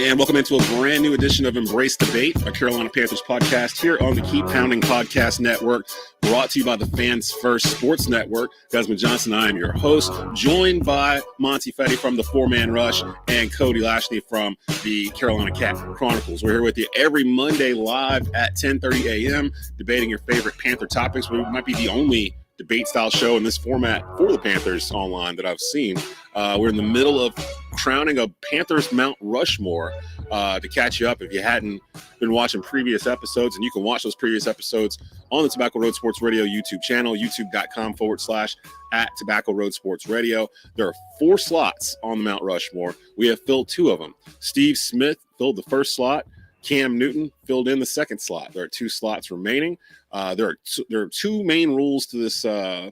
And welcome into a brand new edition of Embrace Debate, a Carolina Panthers podcast here on the Keep Pounding Podcast Network, brought to you by the Fans First Sports Network. Desmond Johnson, I am your host, joined by Monty Fetti from the Four-Man Rush and Cody Lachney from the Carolina Chronicles. We're here with you every Monday live at 10:30 a.m., debating your favorite Panther topics. We might be the only debate-style show in this format for the Panthers online that I've seen. We're in the middle of crowning a Panthers Mount Rushmore to catch you up if you hadn't been watching previous episodes. And you can watch those previous episodes on the Tobacco Road Sports Radio YouTube channel, youtube.com/@Tobacco Road Sports Radio. There are 4 slots on the Mount Rushmore. We have filled 2 of them. Steve Smith filled the first slot. Cam Newton filled in the second slot. There are 2 slots remaining. There are 2 main rules to this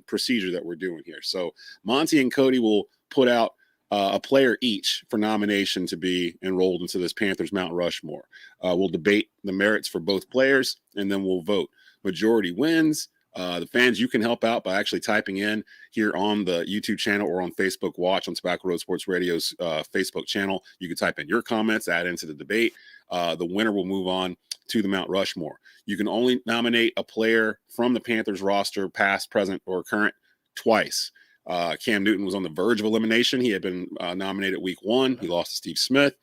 procedure that we're doing here. So Monty and Cody will put out a player each for nomination to be enrolled into this Panthers Mount Rushmore. We'll debate the merits for both players, and then we'll vote. Majority wins. The fans, you can help out by actually typing in here on the YouTube channel or on Facebook Watch on Tobacco Road Sports Radio's Facebook channel. You can type in your comments, add into the debate. The winner will move on to the Mount Rushmore. You can only nominate a player from the Panthers roster, past, present, or current, twice. Cam Newton was on the verge of elimination. He had been nominated week 1. He lost to Steve Smith.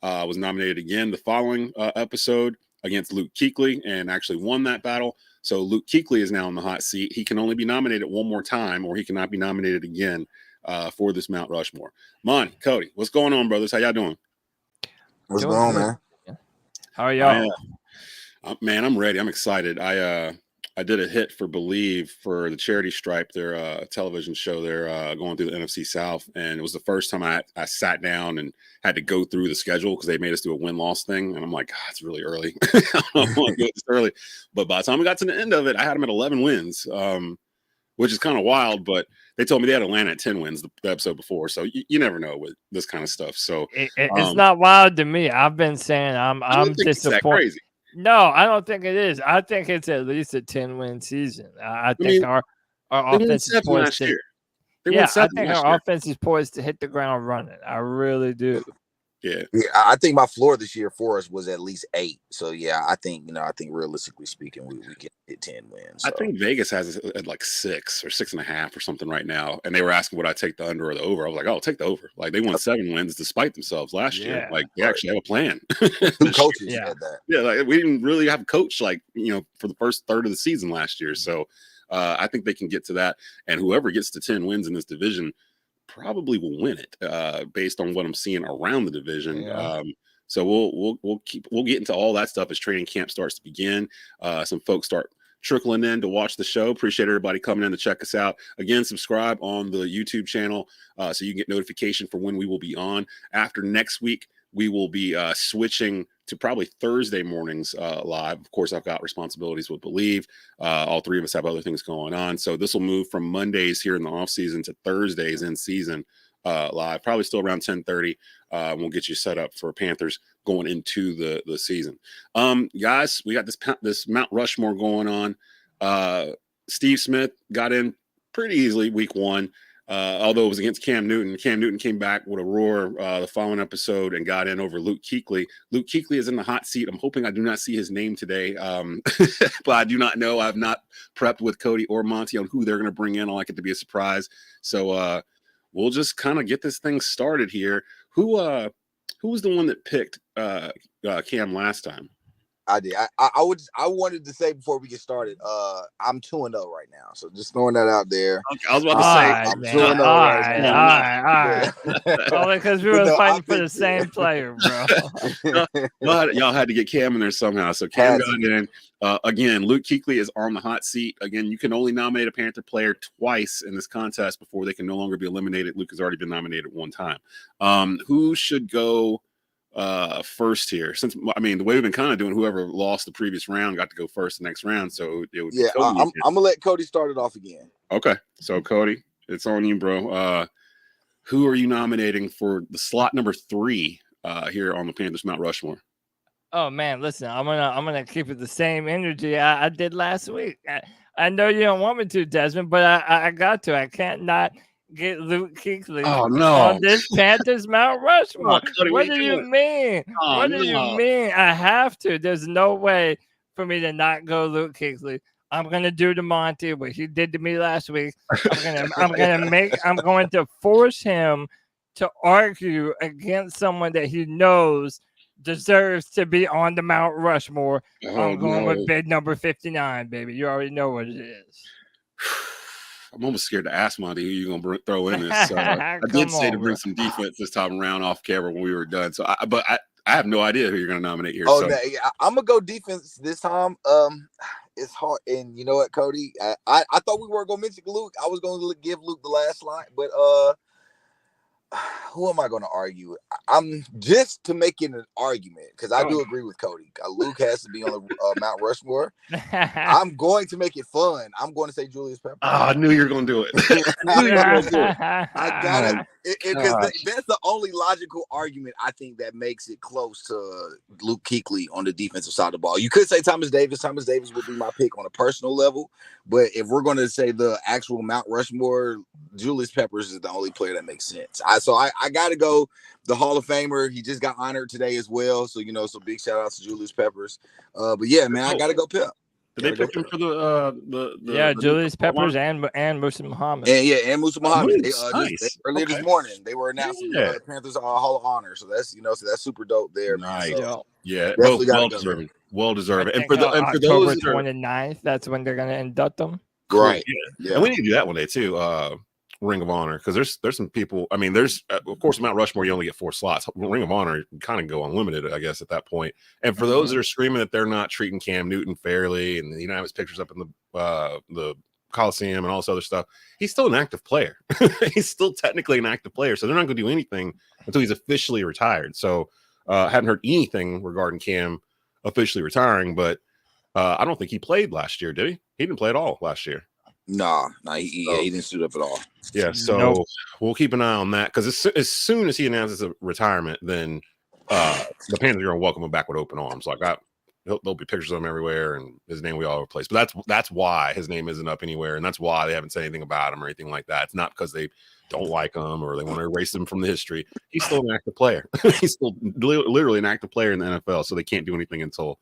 Was nominated again the following episode against Luke Kuechly and actually won that battle. So Luke Kuechly is now in the hot seat. He can only be nominated one more time, or he cannot be nominated again for this Mount Rushmore. Monty, Cody, what's going on, brothers? How y'all doing? What's going on, man? How are y'all? Man, I'm ready. I'm excited. I did a hit for Believe for the Charity Stripe, their television show. They're going through the NFC South, and it was the first time I sat down and had to go through the schedule because they made us do a win-loss thing, and I'm like, God, it's really early. I don't want to do it this early. But by the time we got to the end of it, I had them at 11 wins, which is kind of wild, but they told me they had Atlanta at 10 wins the episode before, so you never know with this kind of stuff. So it's not wild to me. I've been saying I'm disappointed. No, I don't think it is. I think it's at least a 10-win season. I think our offense is poised to. I think our offense is poised to hit the ground running. I really do. Yeah. I think my floor this year for us was at least 8. So I think realistically speaking, we can hit 10 wins. So. I think Vegas has it at like 6 or 6.5 or something right now. And they were asking would I take the under or the over. I was like, oh, I'll take the over. Like they won 7 wins despite themselves last year. Like they actually have a plan. 2 coaches had that. Yeah, like we didn't really have a coach for the first third of the season last year. So I think they can get to that. And whoever gets to 10 wins in this division probably will win it based on what I'm seeing around the division. Yeah. So we'll get into all that stuff as training camp starts to begin. Some folks start trickling in to watch the show. Appreciate everybody coming in to check us out. Again, subscribe on the YouTube channel so you can get notification for when we will be on. After next week, we will be switching to probably Thursday mornings live. Of course, I've got responsibilities with Believe. All 3 of us have other things going on. So this will move from Mondays here in the off season to Thursdays in season live, probably still around 10:30. We'll get you set up for Panthers going into the season. Guys, we got this Mount Rushmore going on. Steve Smith got in pretty easily week 1. Although it was against Cam Newton. Cam Newton came back with a roar the following episode and got in over Luke Kuechly. Luke Kuechly is in the hot seat. I'm hoping I do not see his name today, but I do not know. I've not prepped with Cody or Monty on who they're going to bring in. I like it to be a surprise. So we'll just kind of get this thing started here. Who was the one that picked Cam last time? I did. I wanted to say before we get started, I'm 2-0 right now. So just throwing that out there. Okay, I was about to say I'm 2-0 right now. All right. Only because we were fighting for the same player, bro. But y'all had to get Cam in there somehow. So Cam got in. Again, Luke Kuechly is on the hot seat. Again, you can only nominate a Panther player twice in this contest before they can no longer be eliminated. Luke has already been nominated 1 time. Who should go first here? Since the way we've been kind of doing, whoever lost the previous round got to go first the next round. So it would I'm gonna let Cody start it off again. Okay, so Cody, it's on you, bro. Who are you nominating for the slot number 3 here on the Panthers Mount Rushmore? Oh man, listen, I'm gonna keep it the same energy I did last week. I know you don't want me to, Desmond, but I got to. I can't not get Luke Kuechly no. on this Panthers Mount Rushmore. Cody, what do you mean? What do you mean? I have to. There's no way for me to not go Luke Kuechly. I'm gonna do to Monty what he did to me last week. I'm going to force him to argue against someone that he knows deserves to be on the Mount Rushmore. I'm going with bid number 59, baby. You already know what it is. I'm almost scared to ask Monty who you're going to throw in this. I did say to bring some defense this time around off camera when we were done. So, I have no idea who you're going to nominate here. Oh, so. I'm going to go defense this time. It's hard. And you know what, Cody? I thought we weren't going to mention Luke. I was going to give Luke the last slide, but who am I going to argue with? I'm just to make it an argument because I do agree with Cody. Luke has to be on the Mount Rushmore. I'm going to make it fun. I'm going to say Julius Peppers. I knew you were going to do it. I got it. Because that's the only logical argument I think that makes it close to Luke Kuechly on the defensive side of the ball. You could say Thomas Davis. Thomas Davis would be my pick on a personal level. But if we're going to say the actual Mount Rushmore, Julius Peppers is the only player that makes sense. So I got to go the Hall of Famer. He just got honored today as well. So, so big shout out to Julius Peppers. But yeah, man, I got to go Pep. Did they pick him for the Julius Peppers and Musa Muhammad. And Musa Muhammad. Earlier this morning, they were announcing the Panthers Hall of Honor. So that's that's super dope there. Nice. So, well deserved. Well deserved. And for those 29th, that's when they're going to induct them. Right. Yeah. And we need to do that one day too. Ring of Honor, because there's some people. I mean, there's of course Mount Rushmore. You only get 4 slots. Ring of Honor, you kind of go unlimited, I guess, at that point. And for those that are screaming that they're not treating Cam Newton fairly, and have his pictures up in the Coliseum and all this other stuff, he's still an active player. He's still technically an active player, so they're not going to do anything until he's officially retired. So I hadn't heard anything regarding Cam officially retiring, but I don't think he played last year, did he? He didn't play at all last year. Nah, he didn't suit up at all. Yeah, so we'll keep an eye on that because as soon as he announces a retirement, then the Panthers are going to welcome him back with open arms. Like there'll be pictures of him everywhere, and his name will be all over the place. But that's why his name isn't up anywhere, and that's why they haven't said anything about him or anything like that. It's not because they don't like him or they want to erase him from the history. He's still an active player. He's still literally an active player in the NFL, so they can't do anything until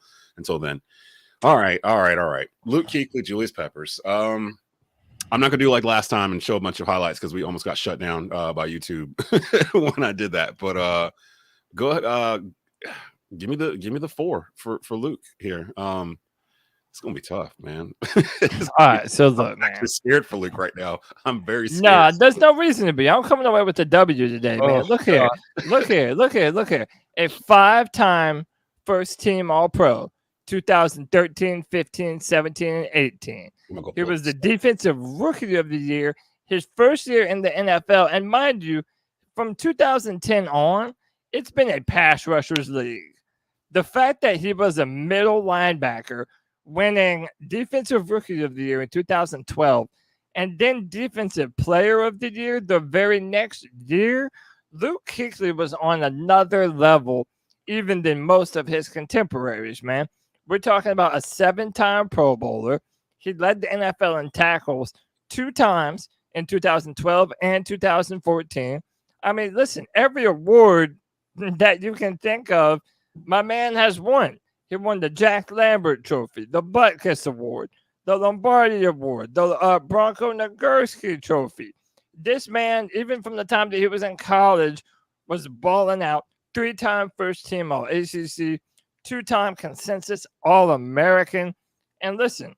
then. All right. Luke Kuechly, Julius Peppers. I'm not gonna do like last time and show a bunch of highlights because we almost got shut down by YouTube when I did that. But go ahead, give me the 4 for Luke here. It's gonna be tough, man. All right, so look, I'm actually scared for Luke right now. I'm very scared. Nah, there's no reason to be. I'm coming away with the W today, man. Look here. A 5-time first team All-Pro, 2013, 15, 17, and 18. He was the defensive rookie of the year, his first year in the NFL. And mind you, from 2010 on, it's been a pass rushers league. The fact that he was a middle linebacker, winning defensive rookie of the year in 2012, and then defensive player of the year the very next year, Luke Kuechly was on another level even than most of his contemporaries, man. We're talking about a 7-time Pro Bowler. He led the NFL in tackles 2 times in 2012 and 2014. I mean, listen, every award that you can think of, my man has won. He won the Jack Lambert Trophy, the Butkus Award, the Lombardi Award, the Bronco Nagurski Trophy. This man, even from the time that he was in college, was balling out. 3-time first-team All-ACC, 2-time consensus All-American. And listen,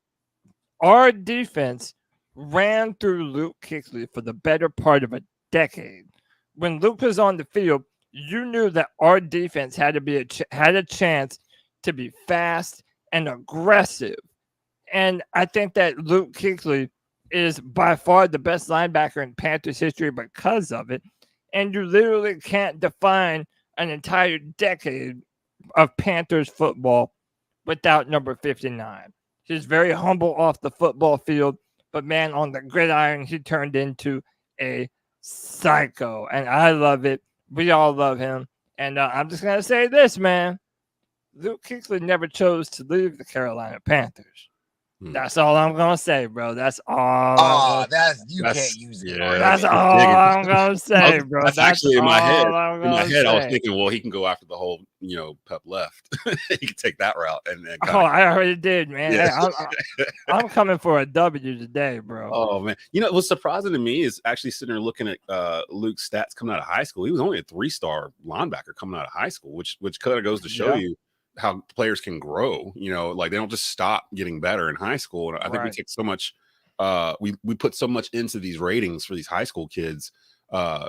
our defense ran through Luke Kuechly for the better part of a decade. When Luke was on the field, you knew that our defense had a chance to be fast and aggressive. And I think that Luke Kuechly is by far the best linebacker in Panthers history because of it. And you literally can't define an entire decade of Panthers football without number 59. He's very humble off the football field, but man, on the gridiron, he turned into a psycho. And I love it. We all love him. And I'm just going to say this, man. Luke Kuechly never chose to leave the Carolina Panthers. That's all I'm gonna say, bro. That's all. Can't use it. Yeah, that's all I'm gonna say, bro. That's actually in my head. I was thinking, well, he can go after the whole, Pep left. He can take that route, and I already did, man. Yeah. I'm coming for a W today, bro. Oh man, what's surprising to me is actually sitting there looking at Luke's stats coming out of high school. He was only a 3-star linebacker coming out of high school, which kind of goes to show you how players can grow, like they don't just stop getting better in high school. And I think we take so much, we put so much into these ratings for these high school kids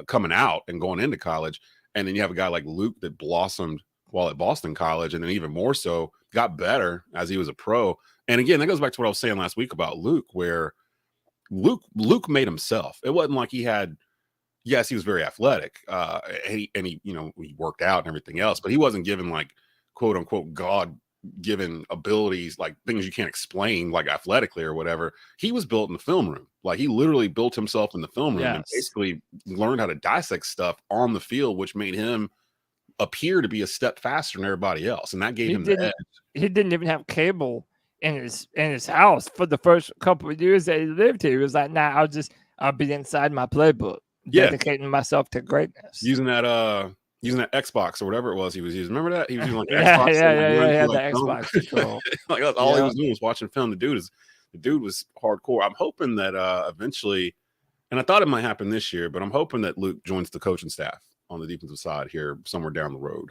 coming out and going into college. And then you have a guy like Luke that blossomed while at Boston College, and then even more so got better as he was a pro. And again, that goes back to what I was saying last week about Luke, where Luke made himself. It wasn't like he had, yes, he was very athletic, and he he worked out and everything else, but he wasn't given like quote unquote God-given abilities, like things you can't explain, like athletically or whatever. He was built in the film room. Like he literally built himself in the film room and basically learned how to dissect stuff on the field, which made him appear to be a step faster than everybody else. And that gave him the edge. He didn't even have cable in his house for the first couple of years that he lived here. He was like, nah, I'll be inside my playbook, dedicating myself to greatness. Using that Xbox or whatever it was he was using. Remember that? He was using like Xbox. He had the Xbox control. Like that's all he was doing was watching film. The dude was hardcore. I'm hoping that eventually, and I thought it might happen this year, but I'm hoping that Luke joins the coaching staff on the defensive side here somewhere down the road.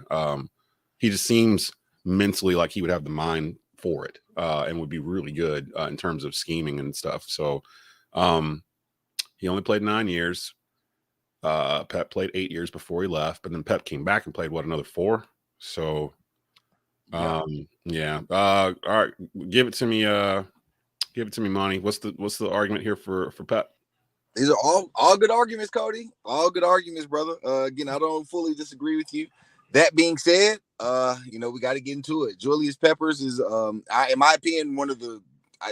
He just seems mentally like he would have the mind for it and would be really good in terms of scheming and stuff. So he only played 9 years. Pep played 8 years before he left, but then Pep came back and played another 4. So all right, give it to me Monty. What's the argument here for Pep? These are all good arguments, Cody. All good arguments, brother. Again, I don't fully disagree with you. That being said, we got to get into it. Julius Peppers is in my opinion, one of the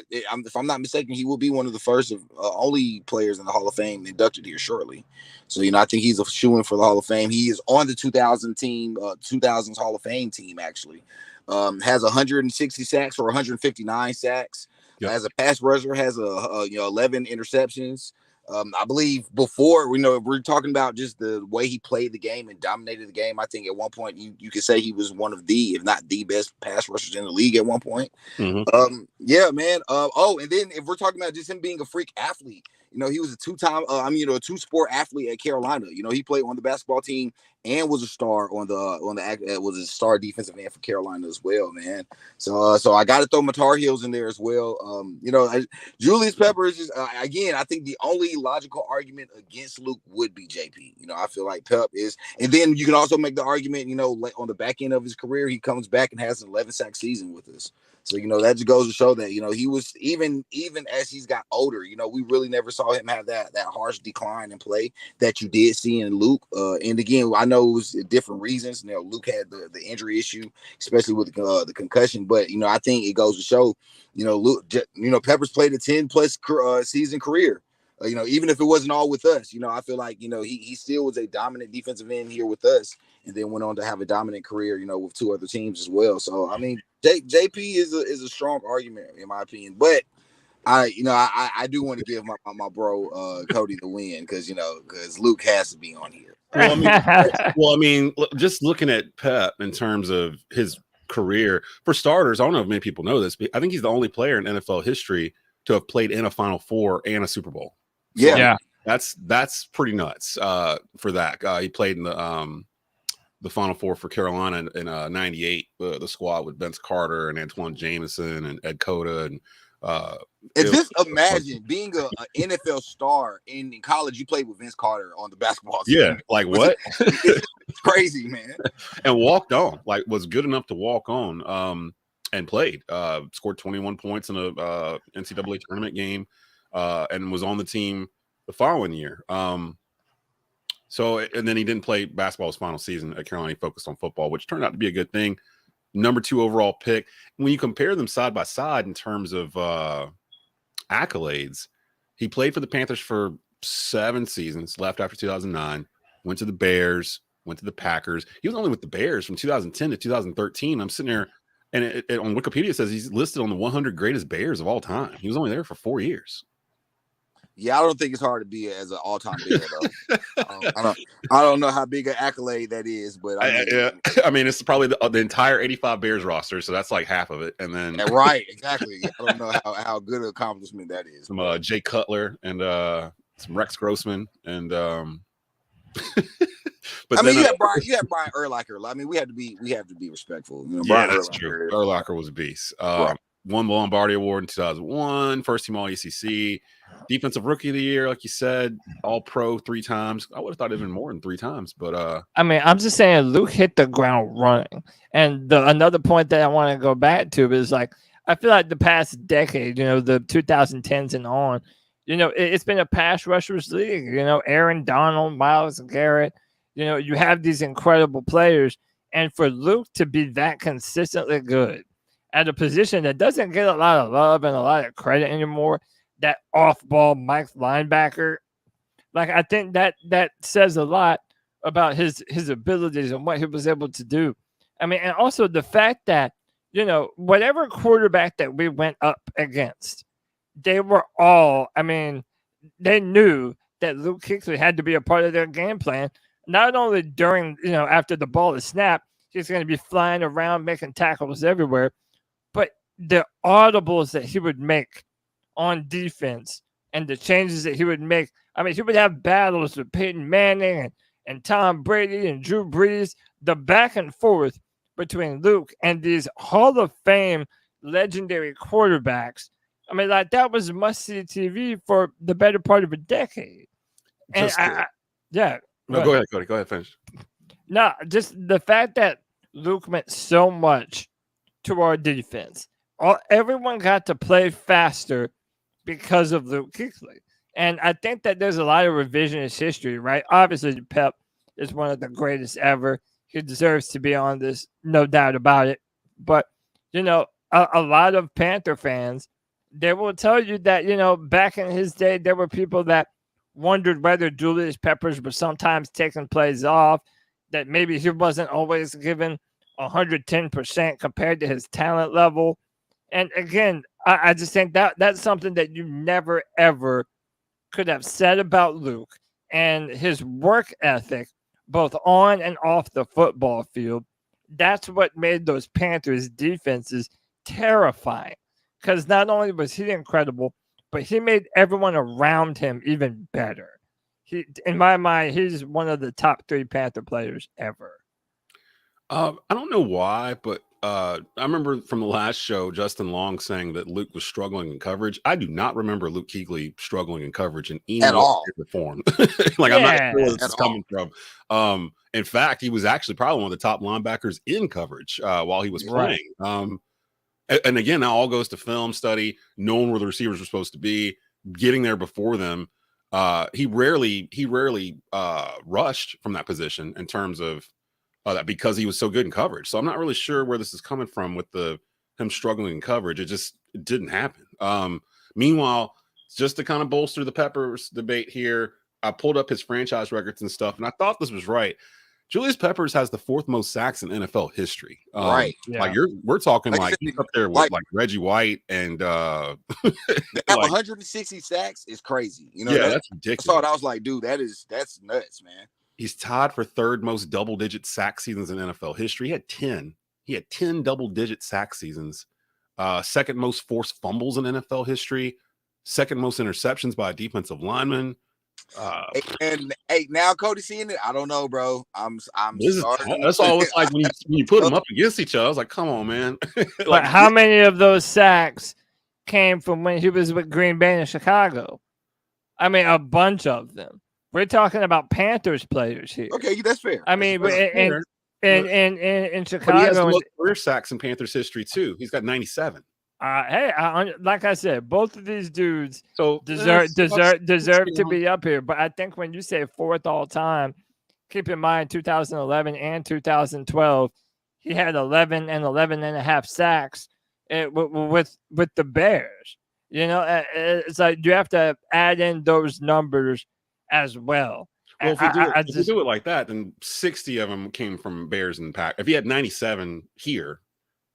if I'm not mistaken, he will be one of the first of only players in the Hall of Fame inducted here shortly. So, I think he's a shoo-in for the Hall of Fame. He is on the 2000s Hall of Fame team, actually. Has 160 sacks or 159 sacks. Yep. As a pass rusher, has 11 interceptions. I believe before, we're talking about just the way he played the game and dominated the game. I think at one point you could say he was one of the, if not the best pass rushers in the league at one point. Mm-hmm. Yeah, man. And then if we're talking about just him being a freak athlete, he was a a two-sport athlete at Carolina. He played on the basketball team and was a star was a star defensive end for Carolina as well, man. So I got to throw my Tar Heels in there as well. Julius Peppers is again. I think the only logical argument against Luke would be JP. I feel like Pep is, and then you can also make the argument. On the back end of his career, he comes back and has an 11-sack season with us. So, that just goes to show that, he was even as he's got older, we really never saw him have that harsh decline in play that you did see in Luke. And again, I know it was different reasons. Luke had the injury issue, especially with the concussion. But, I think it goes to show, Luke, Peppers played a 10+ season career. Even if it wasn't all with us, I feel like, he still was a dominant defensive end here with us and then went on to have a dominant career, with 2 other teams as well. So, I mean, JP is a strong argument in my opinion, but I do want to give my bro Cody the win because Luke has to be on here. Well, I mean, just looking at Pep in terms of his career, for starters, I don't know if many people know this, but I think he's the only player in NFL history to have played in a Final Four and a Super Bowl. So yeah, that's pretty nuts for that. He played in the Final Four for Carolina in '98, the squad with Vince Carter and Antoine Jameson and Ed Cota and just imagine being an NFL star in college. You played with Vince Carter on the basketball team. Yeah, like what? It's crazy, man. And walked on, was good enough to walk on and played. Scored 21 points in a NCAA tournament game and was on the team the following year. So, and then he didn't play basketball his final season at Carolina. He focused on football, which turned out to be a good thing. Number 2 overall pick. When you compare them side by side in terms of accolades, he played for the Panthers for 7 seasons, left after 2009, went to the Bears, went to the Packers. He was only with the Bears from 2010 to 2013. I'm sitting there, And it on Wikipedia says he's listed on the 100 greatest Bears of all time. He was only there for 4 years. Yeah, I don't think it's hard to be as an all-time Bear though. I don't know how big an accolade that is, but I mean, it's probably the entire 85 Bears roster, so that's like half of it. And then right, exactly. I don't know how good an accomplishment that is. Some Jay Cutler and some Rex Grossman and but I mean, you had Brian Urlacher. I mean, we have to be respectful. You know, Brian that's true. Urlacher was a beast. Right. Won the Lombardi Award in 2001, first team All ACC, defensive rookie of the year, like you said, All Pro 3 times. I would have thought even more than 3 times, but I mean, I'm just saying Luke hit the ground running. And another point that I want to go back to is like I feel like the past decade, you know, the 2010s and on, you know, it's been a pass rushers league. You know, Aaron Donald, Myles Garrett. You know, you have these incredible players, and for Luke to be that consistently good at a position that doesn't get a lot of love and a lot of credit anymore, that off-ball Mike linebacker, like I think that says a lot about his abilities and what he was able to do. I mean, and also the fact that, you know, whatever quarterback that we went up against, they were all, I mean, they knew that Luke Kuechly had to be a part of their game plan, not only during, you know, after the ball is snapped, he's going to be flying around making tackles everywhere, but the audibles that he would make on defense and the changes that he would make. I mean, he would have battles with Peyton Manning and Tom Brady and Drew Brees, the back and forth between Luke and these Hall of Fame legendary quarterbacks. I mean, like that was must-see TV for the better part of a decade. And yeah. No, go ahead, Cody. Go ahead, finish. No, just the fact that Luke meant so much to our defense. Everyone got to play faster because of Luke Kuechly. And I think that there's a lot of revisionist history, right? Obviously, Pep is one of the greatest ever. He deserves to be on this, no doubt about it. But, you know, a lot of Panther fans, they will tell you that, you know, back in his day, there were people that wondered whether Julius Peppers was sometimes taking plays off, that maybe he wasn't always given 110% compared to his talent level. And again, I just think that's something that you never, ever could have said about Luke and his work ethic, both on and off the football field. That's what made those Panthers defenses terrifying, because not only was he incredible, but he made everyone around him even better. In my mind, he's one of the top 3 Panther players ever. I don't know why, but I remember from the last show, Justin Long saying that Luke was struggling in coverage. I do not remember Luke Kuechly struggling in coverage in any form. Like, yeah, I'm not sure where this is coming from. In fact, he was actually probably one of the top linebackers in coverage while he was playing. Right. And again, that all goes to film study, knowing where the receivers were supposed to be, getting there before them. He rarely rushed from that position in terms of that, because he was so good in coverage. So I'm not really sure where this is coming from with him struggling in coverage. It didn't happen. Meanwhile, just to kind of bolster the Peppers debate here, I pulled up his franchise records and stuff, and I thought this was right. Julius Peppers has the 4th most sacks in NFL history. Right. Yeah. Like we're talking like he's up there with like Reggie White and to have 160 sacks is crazy. You know, yeah, that's ridiculous. I saw it, I was like, dude, that's nuts, man. He's tied for 3rd most double-digit sack seasons in NFL history. He had 10. He had 10 double-digit sack seasons. 2nd most forced fumbles in NFL history. 2nd most interceptions by a defensive lineman. And now Cody seeing it, I don't know, bro. I'm sorry. That's all it's like when you put them up against each other. I was like, come on, man. Like, how many of those sacks came from when he was with Green Bay and Chicago? I mean, a bunch of them. We're talking about Panthers players here. Okay, that's fair. I mean, in Chicago, but he has the most career sacks in Panthers history too. He's got 97. Hey, like I said, both of these dudes deserve to be up here. But I think when you say 4th all time, keep in mind 2011 and 2012, he had 11 and 11 and a half sacks with the Bears. You know, it's like you have to add in those numbers as well. Well, if you do it like that, then 60 of them came from Bears and Pack. If he had 97 here,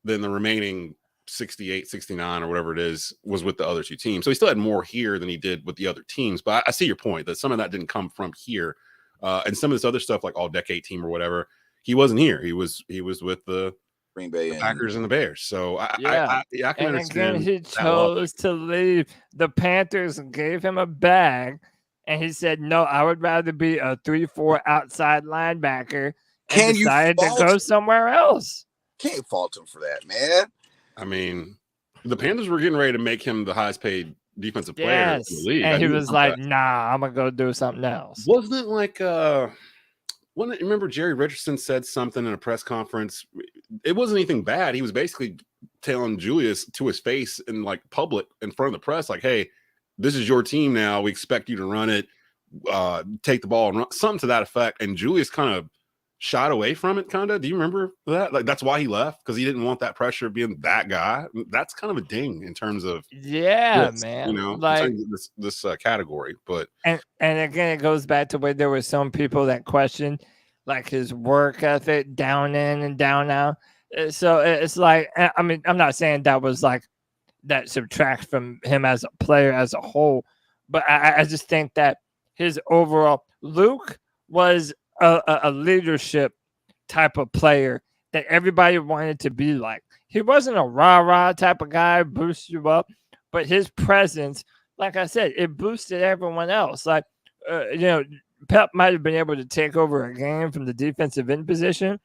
then the remaining 68, 69 or whatever it is was with the other two teams. So he still had more here than he did with the other teams. But I see your point that some of that didn't come from here. And some of this other stuff, like all decade team or whatever, he wasn't here. He was with the Green Bay, the Packers and the Bears. So I can and understand. Again, he chose to leave. The Panthers gave him a bag, and he said, "No, I would rather be a 3-4 outside linebacker." And decided to go somewhere else. Can't fault him for that, man. I mean, the Panthers were getting ready to make him the highest paid defensive player in the league. And he was like, "Nah, I'm gonna go do something else." Wasn't it like remember Jerry Richardson said something in a press conference? It wasn't anything bad. He was basically telling Julius to his face in like public in front of the press, like, "Hey, this is your team now. We expect you to run it, take the ball and run," something to that effect. And Julius kind of shot away from it, kind of. Do you remember that? Like, that's why he left, because he didn't want that pressure of being that guy. That's kind of a ding in terms of man, you know, like this category. But and again, it goes back to where there were some people that questioned like his work ethic, down in and down out. So it's like, I mean, I'm not saying that was like that subtracts from him as a player as a whole, but I just think that his overall Luke was a leadership type of player that everybody wanted to be like. He wasn't a rah-rah type of guy, boost you up, but his presence, like I said, it boosted everyone else. Like, Pep might have been able to take over a game from the defensive end position,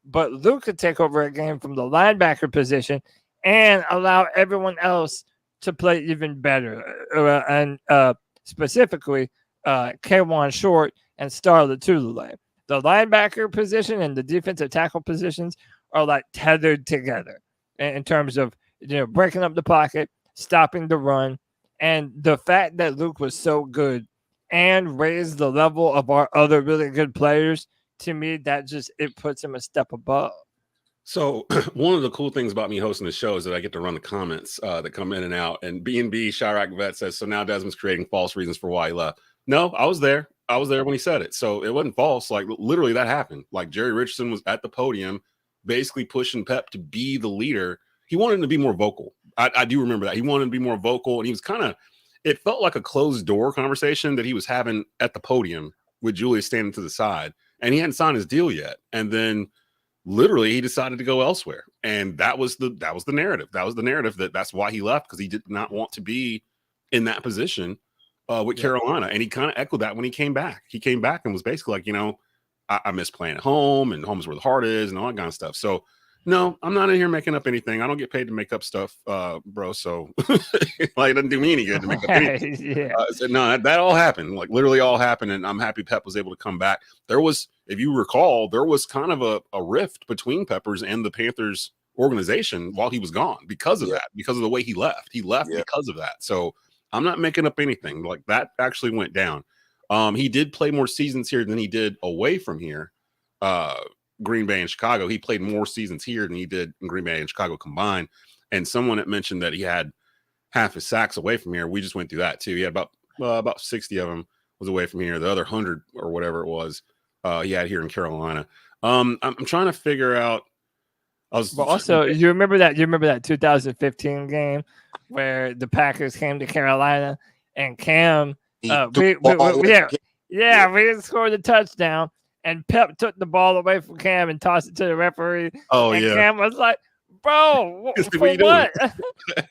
but Luke could take over a game from the linebacker position and allow everyone else to play even better. And specifically, K1 Short and Star Lotulelei. The linebacker position and the defensive tackle positions are like tethered together in terms of, breaking up the pocket, stopping the run. And the fact that Luke was so good and raised the level of our other really good players, to me, it puts him a step above. So one of the cool things about me hosting the show is that I get to run the comments that come in and out. And B&B Chirac Vet says, "So now Desmond's creating false reasons for why he left." No, I was there. I was there when he said it. So it wasn't false. Like, literally that happened. Like, Jerry Richardson was at the podium basically pushing Pep to be the leader. He wanted him to be more vocal. I do remember that. He wanted to be more vocal. And he was it felt like a closed door conversation that he was having at the podium with Julius standing to the side. And he hadn't signed his deal yet. And then literally he decided to go elsewhere. And that was the narrative. That was the narrative that's why he left, because he did not want to be in that position with Carolina. And he kind of echoed that when he came back. He came back and was basically like, I miss playing at home, and home is where the heart is, and all that kind of stuff. So no, I'm not in here making up anything. I don't get paid to make up stuff, bro. So like, it doesn't do me any good to make up anything. So no, that all happened. Like, literally all happened. And I'm happy Pep was able to come back. There was, if you recall, there was kind of a rift between Peppers and the Panthers organization while he was gone because of that, because of the way he left. He left because of that. So I'm not making up anything. Like, that actually went down. He did play more seasons here than he did away from here. Green Bay and Chicago. He played more seasons here than he did in Green Bay and Chicago combined. And someone had mentioned that he had half his sacks away from here. We just went through that too. He had about 60 of them was away from here. The other 100 or whatever it was, he had here in Carolina. I'm trying to figure out. You remember that 2015 game where the Packers came to Carolina and Cam, we didn't score the touchdown. And Pep took the ball away from Cam and tossed it to the referee. Oh, and Cam was like, "Bro, for what?"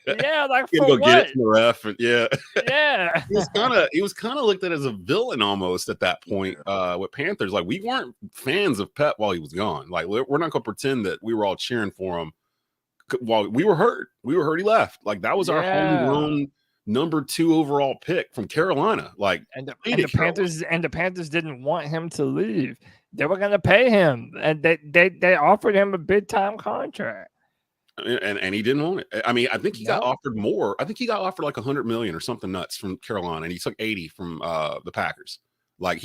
Yeah, like, for go what? Get it from the ref. Yeah. He was kind of looked at as a villain almost at that point with Panthers. Like, we weren't fans of Pep while he was gone. Like, we're not going to pretend that we were all cheering for him while we were hurt. We were hurt he left. Like, that was our homegrown number 2 overall pick from Carolina. Like, and the Panthers didn't want him to leave. They were going to pay him, and they offered him a big time contract. And he didn't want it. I mean, I think he got offered more. I think he got offered like $100 million or something nuts from Carolina, and he took 80 from the Packers. Like,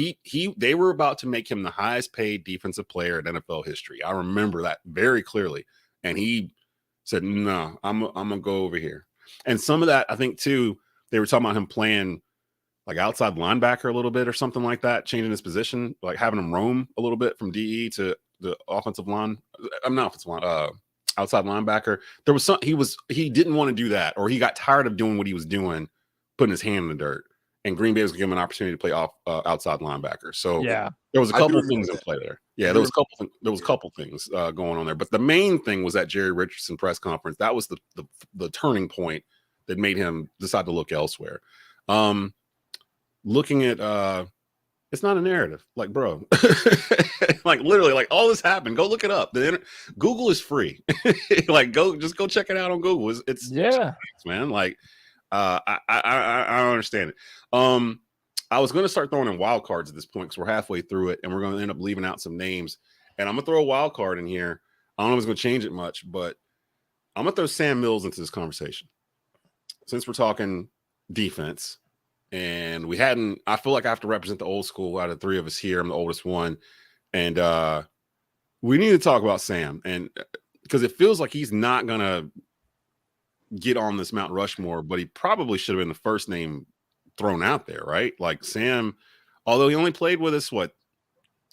they were about to make him the highest paid defensive player in NFL history. I remember that very clearly. And he said, "No, I'm gonna go over here." And some of that, I think, too, they were talking about him playing like outside linebacker a little bit or something like that, changing his position, like having him roam a little bit from DE to the offensive line. I'm not offensive line, outside linebacker. There was he didn't want to do that, or he got tired of doing what he was doing, putting his hand in the dirt. And Green Bay was giving him an opportunity to play off outside linebacker. So yeah, there was a couple things in play there. Yeah, there was a couple things going on there. But the main thing was that Jerry Richardson press conference. That was the turning point that made him decide to look elsewhere. Looking at it's not a narrative, like, bro, like literally, like all this happened. Go look it up. Google is free. Like, go check it out on Google. It's man. Like, I don't understand it. I was going to start throwing in wild cards at this point because we're halfway through it, and we're going to end up leaving out some names. And I'm gonna throw a wild card in here. I don't know if it's going to change it much, but I'm gonna throw Sam Mills into this conversation since we're talking defense. And I feel like I have to represent the old school out of the three of us here. I'm the oldest one. And we need to talk about Sam. And because it feels like he's not going to get on this Mount Rushmore, but he probably should have been the first name thrown out there, right? Like Sam, although he only played with us, I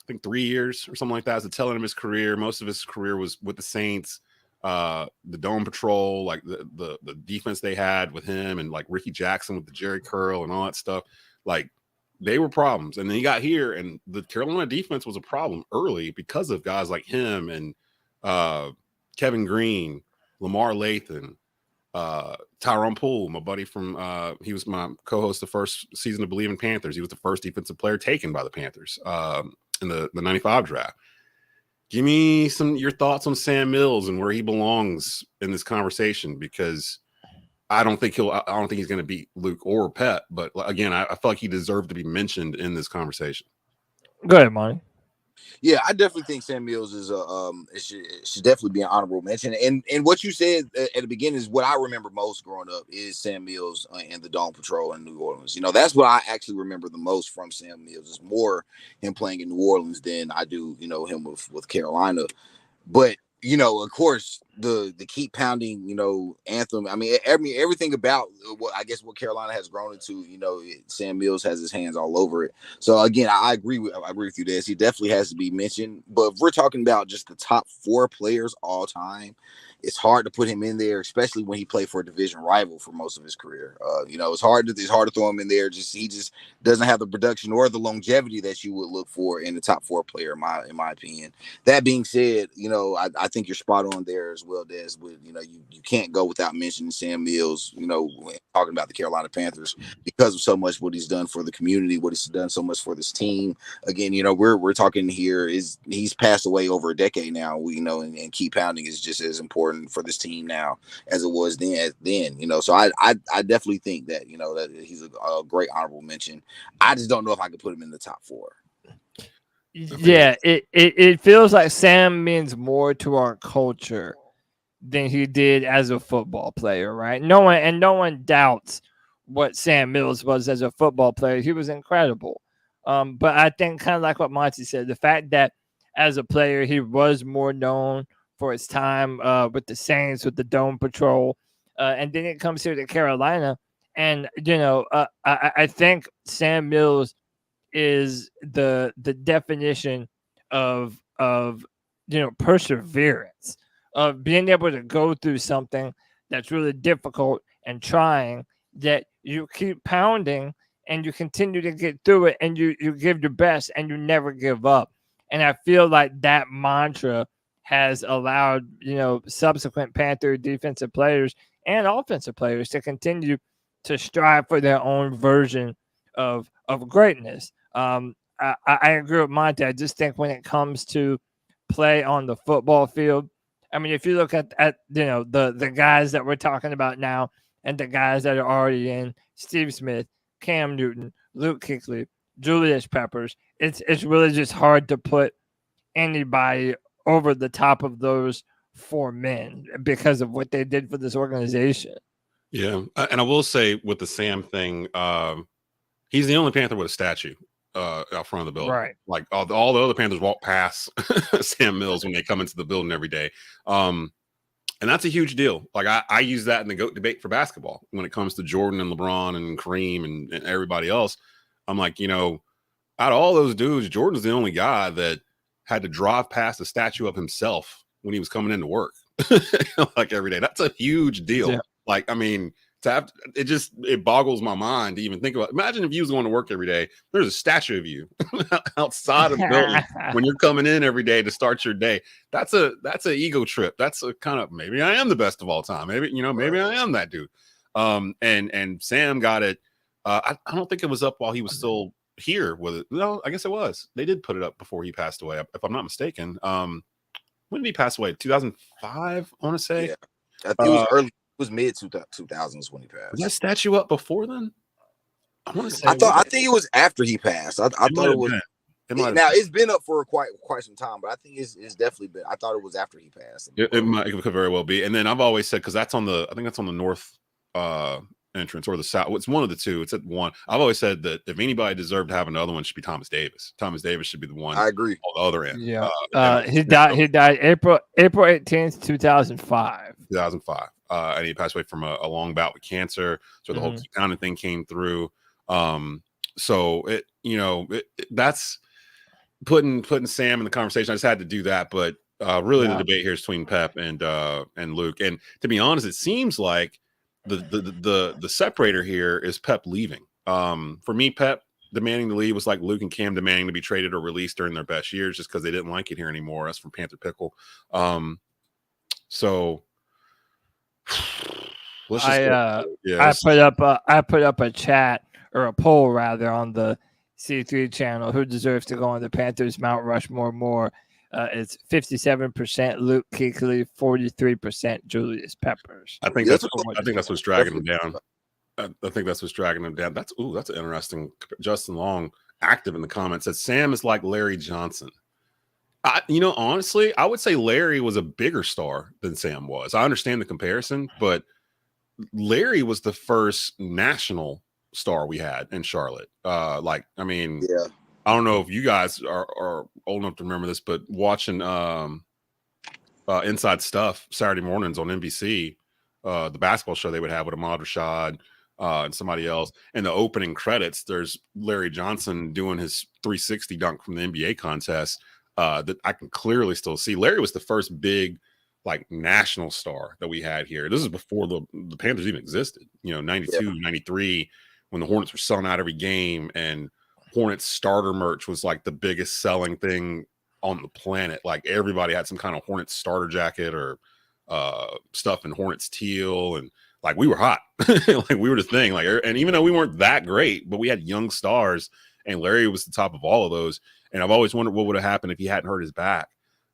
think 3 years or something like that as the tail end of his career. Most of his career was with the Saints. The Dome Patrol, like the defense they had with him, and like Ricky Jackson with the Jerry Curl and all that stuff, like they were problems. And then he got here, and the Carolina defense was a problem early because of guys like him and Kevin Green, Lamar Lathan, Tyrone Poole, my buddy from he was my co-host the first season of Believe in Panthers. He was the first defensive player taken by the Panthers in the 95 draft. Give me your thoughts on Sam Mills and where he belongs in this conversation, because I don't think he's going to beat Luke or Pet, but again, I feel like he deserved to be mentioned in this conversation. Go ahead, Monty. Yeah, I definitely think Sam Mills is it should definitely be an honorable mention. And what you said at the beginning is what I remember most growing up is Sam Mills and the Dome Patrol in New Orleans. You know, that's what I actually remember the most from Sam Mills. Is more him playing in New Orleans than I do, you know, him with Carolina. But you know, of course, the keep pounding, you know, anthem. I mean, everything about what Carolina has grown into. You know, Sam Mills has his hands all over it. So again, I agree with you, Des. He definitely has to be mentioned. But if we're talking about just the top 4 players all time, it's hard to put him in there, especially when he played for a division rival for most of his career. You know, it's hard to throw him in there. He just doesn't have the production or the longevity that you would look for in the top 4 player, in my opinion. That being said, you know, I think you're spot on there as well, Des. With, you know, you can't go without mentioning Sam Mills, you know, when talking about the Carolina Panthers, because of so much what he's done for the community, what he's done so much for this team. Again, you know, we're talking here he's passed away over a decade now. We, you know, and keep pounding is just as important for this team now as it was then, you know. So I definitely think that, you know, that he's a great honorable mention. I just don't know if I could put him in the top 4. Yeah, it feels like Sam means more to our culture than he did as a football player, right? No one doubts what Sam Mills was as a football player. He was incredible. But I think, kind of like what Monty said, the fact that as a player he was more known for his time with the Saints, with the Dome Patrol, and then it comes here to Carolina, and you know, I think Sam Mills is the definition of you know, perseverance, of being able to go through something that's really difficult and trying, that you keep pounding and you continue to get through it, and you give your best and you never give up. And I feel like that mantra has allowed, you know, subsequent Panther defensive players and offensive players to continue to strive for their own version of greatness. I agree with Monty. I just think when it comes to play on the football field, I mean, if you look at you know, the guys that we're talking about now and the guys that are already in, Steve Smith, Cam Newton, Luke Kuechly, Julius Peppers, it's really just hard to put anybody over the top of those 4 men because of what they did for this organization. Yeah, and I will say with the Sam thing, he's the only Panther with a statue out front of the building. Right. Like all the other Panthers walk past Sam Mills when they come into the building every day. And that's a huge deal. Like I use that in the GOAT debate for basketball when it comes to Jordan and LeBron and Kareem and everybody else. I'm like, you know, out of all those dudes, Jordan's the only guy that had to drive past a statue of himself when he was coming into work. like every day. That's a huge deal. Yeah. Like, I mean, it boggles my mind to even think about. Imagine if you was going to work every day. There's a statue of you outside of the building when you're coming in every day to start your day. That's an ego trip. That's a kind of, maybe I am the best of all time. Maybe I am that dude. And Sam got it. I don't think it was up while he was still here with it. No, I guess it was. They did put it up before he passed away, if I'm not mistaken. When did he pass away? 2005, I want to say. Yeah. I think it was early. It was mid 2000s when he passed. Was that statue up before then? I want to say. I think it was after he passed. I thought it was. It's been up for quite some time, but I think it's definitely been. I thought it was after he passed. It could very well be. And then I've always said, because that's on the, I think that's on the north entrance or the south. It's one of the two. It's at one. I've always said that if anybody deserved to have another one, it should be Thomas Davis. Thomas Davis should be the one. I agree. On the other end. Yeah. He died April 18th, 2005. 2005. And he passed away from a long bout with cancer. So the whole counting thing came through. So that's putting Sam in the conversation. I just had to do that, but really the debate here is between Pep and Luke. And to be honest, it seems like the separator here is Pep leaving. For me, Pep demanding to leave was like Luke and Cam demanding to be traded or released during their best years, just because they didn't like it here anymore. That's from Panther Pickle. So let's just I put up a chat or a poll rather on the C3 channel. Who deserves to go on the Panthers Mount Rushmore more? It's 57% Luke Kuechly, 43% Julius Peppers. I think that's what's dragging him down. I think that's what's dragging him down. That's an interesting. Justin Long, active in the comments, says Sam is like Larry Johnson. Honestly, I would say Larry was a bigger star than Sam was. I understand the comparison, but Larry was the first national star we had in Charlotte. I don't know if you guys are old enough to remember this, but watching Inside Stuff Saturday mornings on NBC, the basketball show they would have with Ahmad Rashad and somebody else, and the opening credits, there's Larry Johnson doing his 360 dunk from the NBA contest. That I can clearly still see. Larry was the first big national star that we had here. This is before the Panthers even existed, 92, 93, when the Hornets were selling out every game, and Hornets starter merch was like the biggest selling thing on the planet. Like everybody had some kind of Hornets starter jacket or stuff in Hornets teal, and we were hot. We were the thing. And even though we weren't that great, but we had young stars, and Larry was the top of all of those. And I've always wondered what would have happened if he hadn't hurt his back.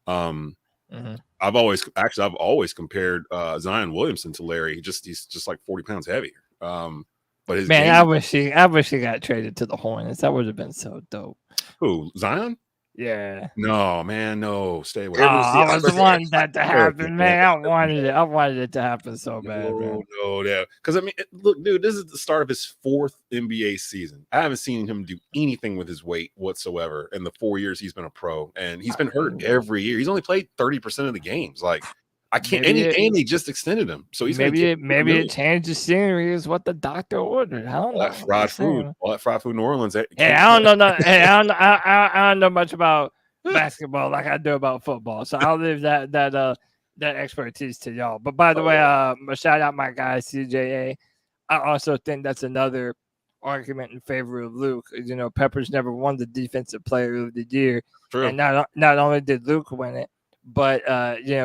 I've always compared Zion Williamson to Larry. He's just like 40 pounds heavier. But his I wish he got traded to the Hornets. That would have been so dope. Who, Zion? Yeah. No, man, no. Stay away. I was wanting that to happen, man. I wanted it to happen so bad, man. No, yeah. Because look, dude, this is the start of his 4th NBA season. I haven't seen him do anything with his weight whatsoever in the 4 years he's been a pro, and he's been hurt every year. He's only played 30% of the games. I can't. And he just extended him, so he's maybe it changed the scenery is what the doctor ordered. I don't know. All that fried food in New Orleans. I don't know. I don't know much about basketball like I do about football, so I'll leave that expertise to y'all. But by the way, shout out my guy CJA. I also think that's another argument in favor of Luke. Peppers never won the Defensive Player of the Year, and not only did Luke win it, but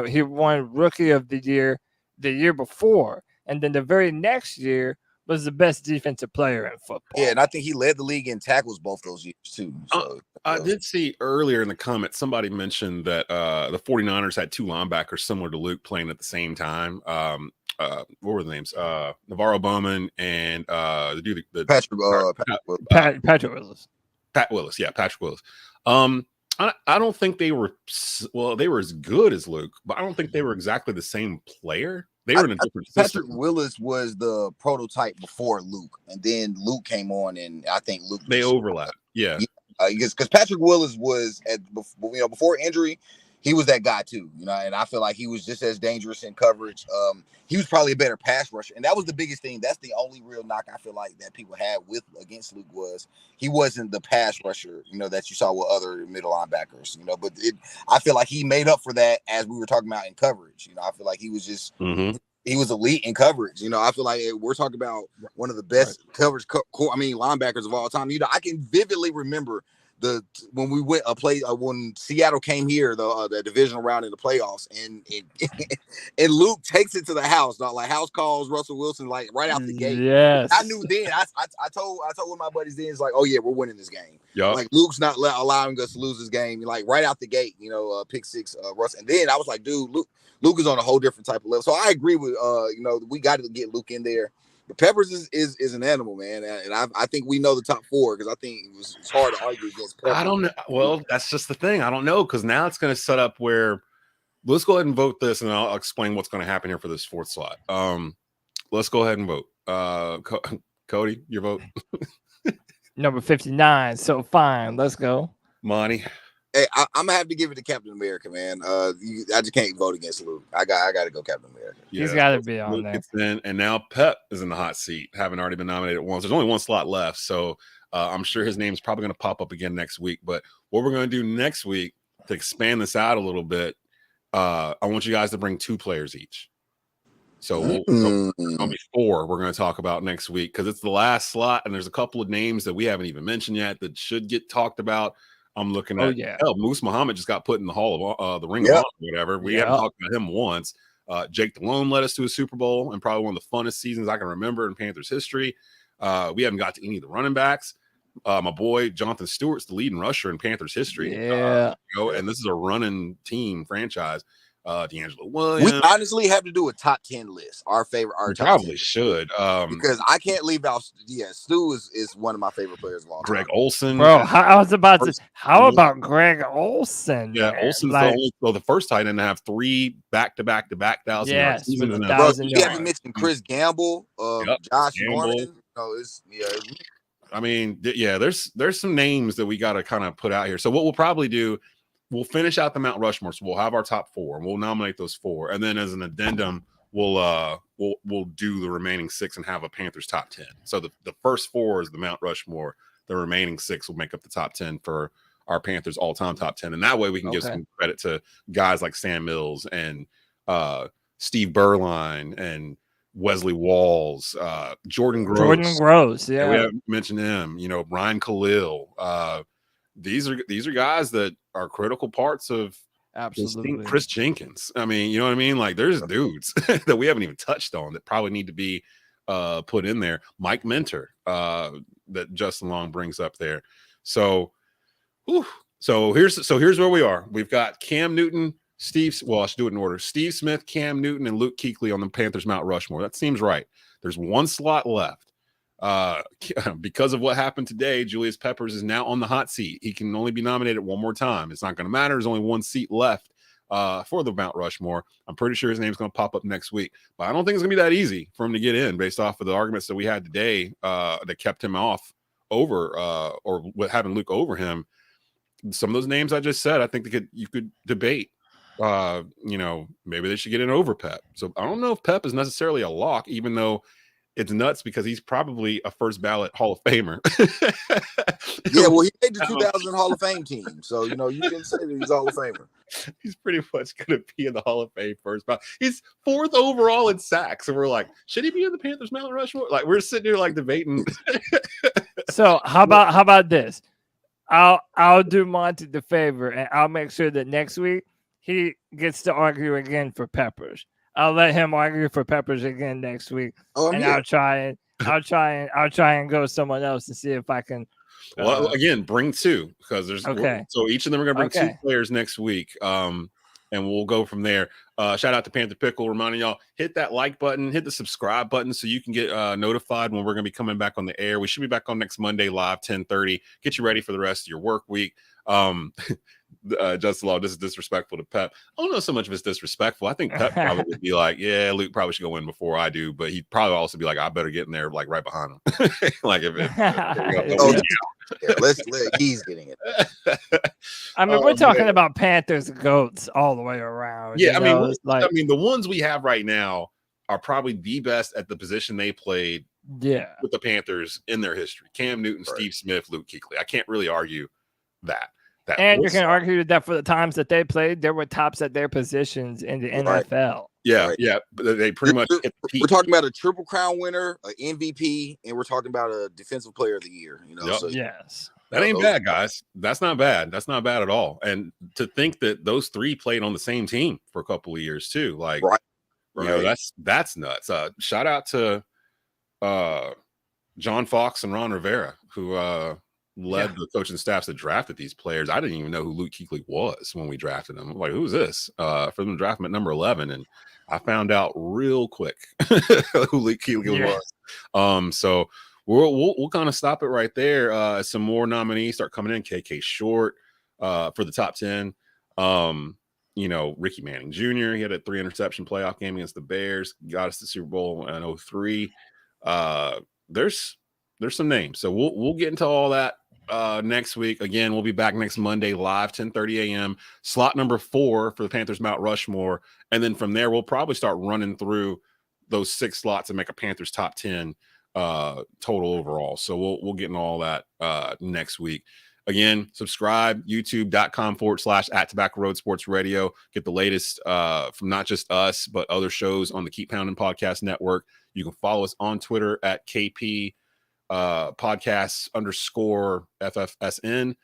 he won Rookie of the Year the year before, and then the very next year was the best defensive player in football. Yeah, and I think he led the league in tackles both those years too. So, I did see earlier in the comments somebody mentioned that the 49ers had 2 linebackers similar to Luke playing at the same time. What were the names? Navarro Bowman and the dude, Patrick Willis. Pat Willis, yeah, Patrick Willis. I don't think they were they were as good as Luke, but I don't think they were exactly the same player. They were in a different system. Patrick Willis was the prototype before Luke, and then Luke came on, and I think Luke overlapped. Yeah, because Patrick Willis was before injury, he was that guy too, you know, and I feel like he was just as dangerous in coverage. He was probably a better pass rusher, and that was the biggest thing. That's the only real knock I feel like that people had against Luke was he wasn't the pass rusher, you know, that you saw with other middle linebackers, you know. But I feel like he made up for that as we were talking about in coverage. You know, I feel like he was just he was elite in coverage. You know, I feel like we're talking about one of the best coverage linebackers of all time. You know, I can vividly remember when we went when Seattle came here, the divisional round in the playoffs, and and Luke takes it to the house, like house calls Russell Wilson like right out the gate. Yes, I knew then. I told one of my buddies then, it's like, oh yeah, we're winning this game. Yep. Like Luke's not allowing us to lose this game. Like right out the gate, you know, pick six, Russ. And then I was like, dude, Luke is on a whole different type of level. So I agree with you know, we got to get Luke in there. But Peppers is an animal, man, and I think we know the top four because I think it's hard to argue against Peppers. I don't know. Well, that's just the thing. I don't know because now it's going to set up where let's go ahead and vote this, and I'll explain what's going to happen here for this fourth slot. Let's go ahead and vote. Cody, your vote. Number 59. So fine, let's go. Monty. Hey, I'm gonna have to give it to Captain America, man. I just can't vote against Luke. I got to go Captain America. He's got to be on there. And now Pep is in the hot seat, having already been nominated once. There's only one slot left, so I'm sure his name's probably going to pop up again next week. But what we're going to do next week to expand this out a little bit, I want you guys to bring 2 players each. So we'll be 4 we're going to talk about next week because it's the last slot, and there's a couple of names that we haven't even mentioned yet that should get talked about. I'm looking at Moose Muhammad just got put in the Hall of the Ring of Honor or whatever. We haven't talked about him once. Jake Delhomme led us to a Super Bowl and probably one of the funnest seasons I can remember in Panthers history. We haven't got to any of the running backs. My boy Jonathan Stewart's the leading rusher in Panthers history. Yeah. And this is a running team franchise. D'Angelo Williams. We honestly have to do a top 10 list. Our probably 10 should. Because I can't leave out. Yeah, Stu is one of my favorite players of all time. Greg Olsen. Bro, I was about to. How about Greg Olsen? Yeah, Olsen's the first tight end to have 3 back-to-back 1,000 yards. You haven't mentioned Chris Gamble, Josh Norman. I mean, there's some names that we got to kind of put out here. So what we'll probably do, we'll finish out the Mount Rushmore. So we'll have our top 4 and we'll nominate those 4. And then as an addendum, we'll do the remaining 6 and have a Panthers top 10. So the first 4 is the Mount Rushmore. The remaining 6 will make up the top 10 for our Panthers all-time top 10. And that way we can give some credit to guys like Sam Mills and Steve Berline and Wesley Walls, Jordan Gross. Yeah. We haven't mentioned him. You know, Ryan Khalil. These are guys that are critical parts of absolutely Chris Jenkins. I mean, you know what I mean? Like there's dudes that we haven't even touched on that probably need to be put in there. Mike Mentor, that Justin Long brings up there. So here's where we are. We've got Cam Newton, I should do it in order. Steve Smith, Cam Newton, and Luke Kuechly on the Panthers Mount Rushmore. That seems right. There's 1 slot left. Because of what happened today, Julius Peppers is now on the hot seat. He can only be nominated 1 more time. It's not going to matter. There's only 1 seat left for the Mount Rushmore. I'm pretty sure his name's going to pop up next week, but I don't think it's going to be that easy for him to get in based off of the arguments that we had today that kept him off over or having Luke over him. Some of those names I just said, I think you could debate. Maybe they should get in over Pep. So I don't know if Pep is necessarily a lock, even though it's nuts because he's probably a first ballot Hall of Famer. Yeah, well, he made the 2000 Hall of Fame team. So, you can say that he's a Hall of Famer. He's pretty much going to be in the Hall of Fame first ballot. He's 4th overall in sacks. And we're like, should he be in the Panthers Mount Rushmore? Like, we're sitting here like debating. So how about this? I'll do Monty the favor and I'll make sure that next week he gets to argue again for Peppers. I'll let him argue for Peppers again next week, I'll try and go someone else to see if I can. Well, again, bring 2 because there's so each of them are going to bring 2 players next week, and we'll go from there. Shout out to Panther Pickle, reminding y'all hit that like button, hit the subscribe button so you can get notified when we're going to be coming back on the air. We should be back on next Monday live 10:30. Get you ready for the rest of your work week. Justin Law, this is disrespectful to Pep. I don't know so much if it's disrespectful. I think Pep probably would be like, yeah, Luke probably should go in before I do, but he'd probably also be like, I better get in there like right behind him. Like He's getting it. I mean, we're talking about Panthers GOATs all the way around. Yeah, I mean, the ones we have right now are probably the best at the position they played. Yeah, with the Panthers in their history. Cam Newton, right. Steve Smith, Luke Kuechly. I can't really argue that. And you can argue that for the times that they played, they were tops at their positions in the NFL. Yeah, right. Yeah. But they pretty much hit the peak. We're talking about a Triple Crown winner, an MVP, and we're talking about a Defensive Player of the Year. So, yes. That ain't bad, guys. That's not bad. That's not bad at all. And to think that those three played on the same team for a couple of years too, like, that's nuts. Shout out to John Fox and Ron Rivera, who led the coaching staffs that drafted these players. I didn't even know who Luke Kuechly was when we drafted him. I'm like, who's this? For them to draft him at number 11, and I found out real quick who Luke Kuechly was. So we'll kind of stop it right there. Some more nominees start coming in. KK Short for the top 10. Ricky Manning Jr. He had a 3 interception playoff game against the Bears. Got us to Super Bowl in 2003. There's some names. So we'll get into all that next week. Again, we'll be back next Monday live, 10:30 a.m. Slot number 4 for the Panthers Mount Rushmore. And then from there, we'll probably start running through those 6 slots and make a Panthers top 10 total overall. So we'll get into all that next week. Again, subscribe, youtube.com/@Tobacco Road Sports Radio. Get the latest from not just us, but other shows on the Keep Pounding Podcast Network. You can follow us on Twitter at KP podcasts _FFSN.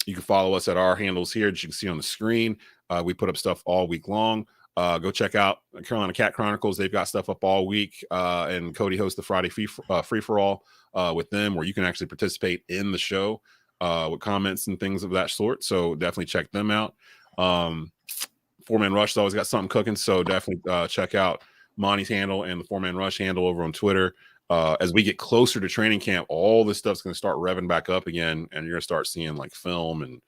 You can follow us at our handles here that you can see on the screen. We put up stuff all week long. Go check out Carolina Cat Chronicles. They've got stuff up all week. And Cody hosts the Friday free-for-all with them, where you can actually participate in the show with comments and things of that sort. So definitely check them out. 4-Man Rush has always got something cooking. So definitely check out Monty's handle and the 4-Man Rush handle over on Twitter. As we get closer to training camp, all this stuff's going to start revving back up again, and you're going to start seeing like film and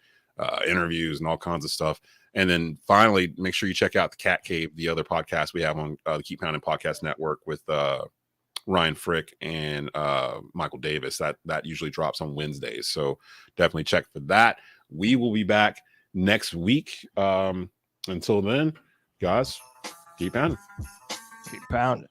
interviews and all kinds of stuff. And then finally, make sure you check out the Cat Cave, the other podcast we have on the Keep Pounding Podcast Network with Ryan Frick and Michael Davis. That usually drops on Wednesdays. So definitely check for that. We will be back next week. Until then, guys, keep pounding. Keep pounding.